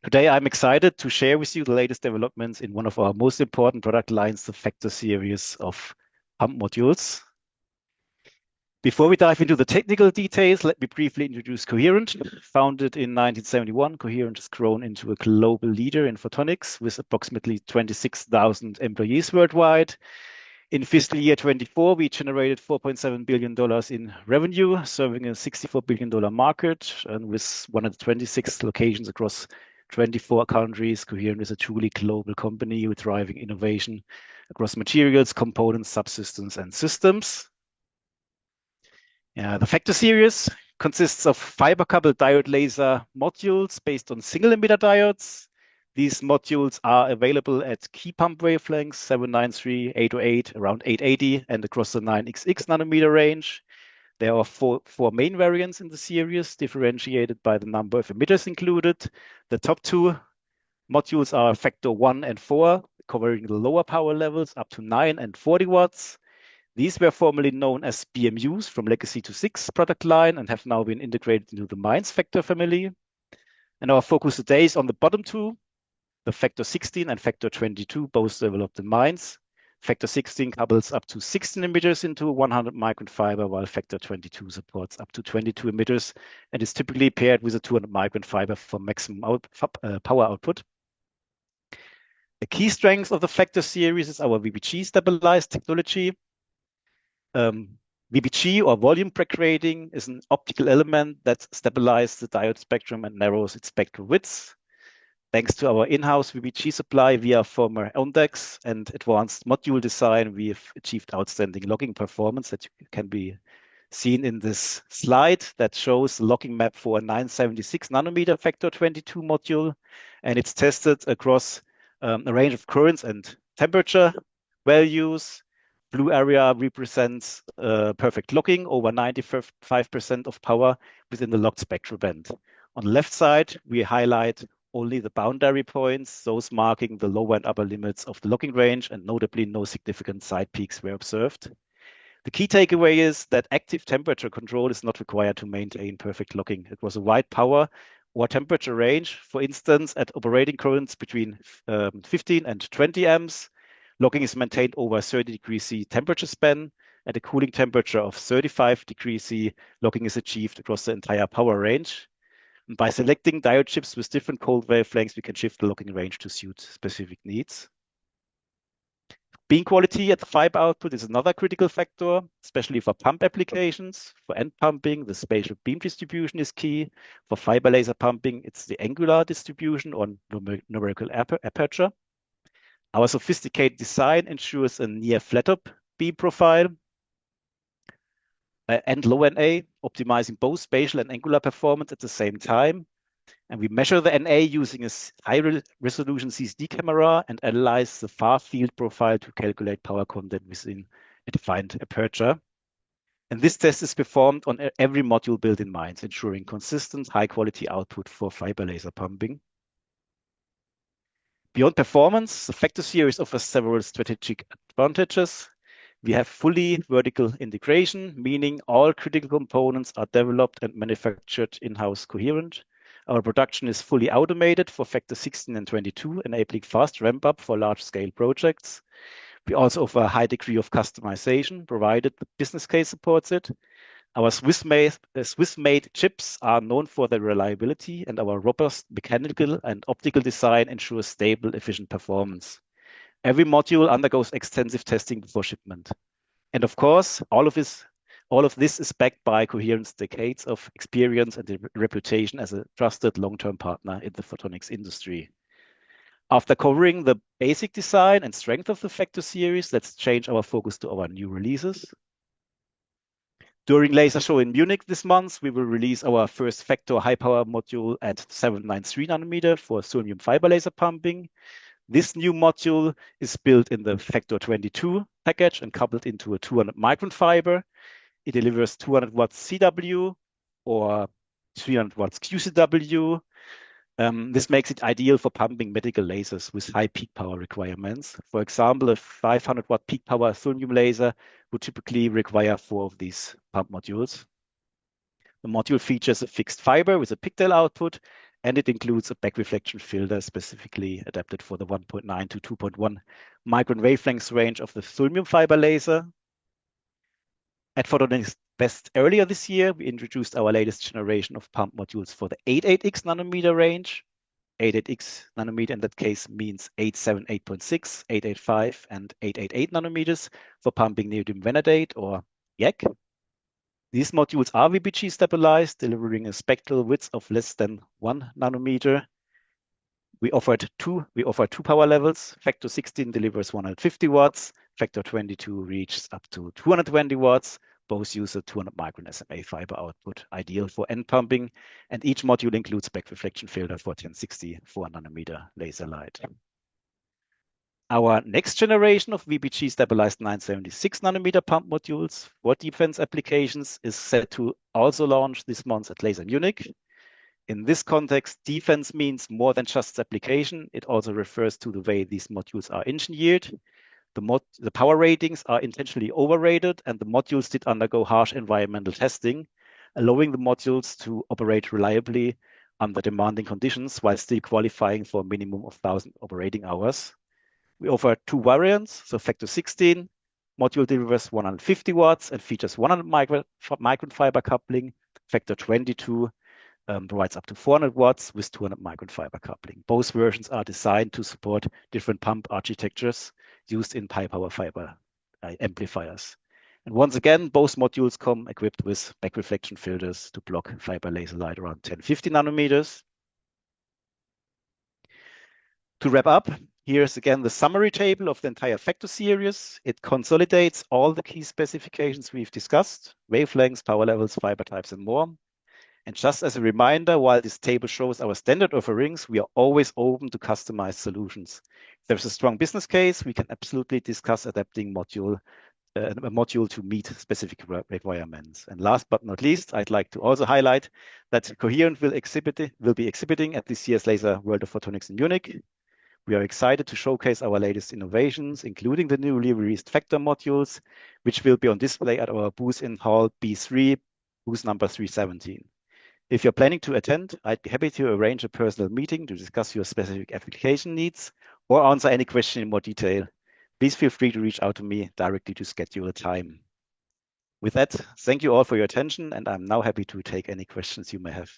Today, I'm excited to share with you the latest developments in one of our most important product lines, the Factor series of pump modules. Before we dive into the technical details, let me briefly introduce Coherent. Founded in 1971, Coherent has grown into a global leader in photonics with approximately 26,000 employees worldwide. In fiscal year 24, we generated $4.7 billion in revenue, serving a $64 billion market, and with 126 locations across 24 countries. Coherent is a truly global company with driving innovation across materials, components, subsystems, and systems. The Factor series consists of fiber-coupled diode laser modules based on single-emitter diodes. These modules are available at key pump wavelengths 793, 808, around 880, and across the 9xx nanometer range. There are four main variants in the series, differentiated by the number of emitters included. The top two modules are Factor 1 and 4, covering the lower power levels up to 9 and 40 watts. These were formerly known as BMUs from Legacy to 6 product line and have now been integrated into the Mainz Factor family. And our focus today is on the bottom two, the Factor 16 and Factor 22, both developed in Mainz. Factor 16 couples up to 16 emitters into 100 micron fiber, while Factor 22 supports up to 22 emitters and is typically paired with a 200 micron fiber for maximum power output. The key strength of the Factor series is our VBG stabilized technology. VBG, or volume break-grading, is an optical element that stabilizes the diode spectrum and narrows its spectral width. Thanks to our in-house VBG supply via former Ondex and advanced module design, we have achieved outstanding locking performance that can be seen in this slide that shows the locking map for a 976 nanometer Factor 22 module. And it's tested across a range of currents and temperature values. Blue area represents perfect locking, over 95% of power within the locked spectral band. On the left side, we highlight only the boundary points, those marking the lower and upper limits of the locking range, and notably no significant side peaks were observed. The key takeaway is that active temperature control is not required to maintain perfect locking. It was a wide power or temperature range, for instance, at operating currents between 15 and 20 amps. Locking is maintained over 30 degrees C temperature span. At a cooling temperature of 35 degrees C, locking is achieved across the entire power range. And by selecting diode chips with different cold wavelengths, we can shift the locking range to suit specific needs. Beam quality at the fiber output is another critical factor, especially for pump applications. For end pumping, the spatial beam distribution is key. For fiber laser pumping, it's the angular distribution or numerical aperture. Our sophisticated design ensures a near flat-top beam profile and low NA, optimizing both spatial and angular performance at the same time. And we measure the NA using a high-resolution CCD camera and analyze the far field profile to calculate power content within a defined aperture. And this test is performed on every module built in Mainz, ensuring consistent, high-quality output for fiber laser pumping. Beyond performance, the Factor series offers several strategic advantages. We have fully vertical integration, meaning all critical components are developed and manufactured in-house Coherent. Our production is fully automated for Factor 16 and 22, enabling fast ramp-up for large-scale projects. We also offer a high degree of customization, provided the business case supports it. Our Swiss-made chips are known for their reliability, and our robust mechanical and optical design ensures stable, efficient performance. Every module undergoes extensive testing before shipment. And of course, all of this is backed by Coherent's decades of experience and reputation as a trusted long-term partner in the photonics industry. After covering the basic design and strength of the Factor series, let's change our focus to our new releases. During Laser Show in Munich this month, we will release our first Factor high-power module at 793 nanometer for Sonium fiber laser pumping. This new module is built in the Factor 22 package and coupled into a 200 micron fiber. It delivers 200 watts CW or 300 watts QCW. This makes it ideal for pumping medical lasers with high peak power requirements. For example, a 500 watt peak power Sonium laser would typically require 4 of these pump modules. The module features a fixed fiber with a pigtail output and it includes a back reflection filter specifically adapted for the 1.9 to 2.1 micron wavelength range of the thulmium fiber laser. At Photonics Best earlier this year, we introduced our latest generation of pump modules for the 88X nanometer range. 88X nanometer in that case means 878.6, 885, and 888 nanometers for pumping neodymium vanadate or YAG. These modules are VPG stabilized, delivering a spectral width of less than 1 nanometer. We offer two power levels. Factor 16 delivers 150 watts. Factor 22 reaches up to 220 watts. Both use a 200 micron SMA fiber output, ideal for end pumping. And each module includes back reflection filter for 1060 4 nanometer laser light. Our next generation of VPG stabilized 976 nanometer pump modules for defense applications is set to also launch this month at Laser Munich. In this context, defense means more than just application. It also refers to the way these modules are engineered. The power ratings are intentionally overrated, and the modules did undergo harsh environmental testing, allowing the modules to operate reliably under demanding conditions while still qualifying for a minimum of 1,000 operating hours. We offer two variants, so Factor 16 module delivers 150 watts and features 100 micron fiber coupling. Factor 22 provides up to 400 watts with 200 micron fiber coupling. Both versions are designed to support different pump architectures used in high power fiber amplifiers. And once again, both modules come equipped with back reflection filters to block fiber laser light around 1050 nanometers. To wrap up, here's again the summary table of the entire Factor series. It consolidates all the key specifications we've discussed: wavelengths, power levels, fiber types, and more. And just as a reminder, while this table shows our standard offerings, we are always open to customized solutions. If there's a strong business case, we can absolutely discuss adapting a module to meet specific requirements. And last but not least, I'd like to also highlight that Coherent will be exhibiting at this year's Laser World of Photonics in Munich. We are excited to showcase our latest innovations, including the newly released Factor modules, which will be on display at our booth in Hall B3, booth number 317. If you're planning to attend, I'd be happy to arrange a personal meeting to discuss your specific application needs or answer any question in more detail. Please feel free to reach out to me directly to schedule a time. With that, thank you all for your attention, and I'm now happy to take any questions you may have.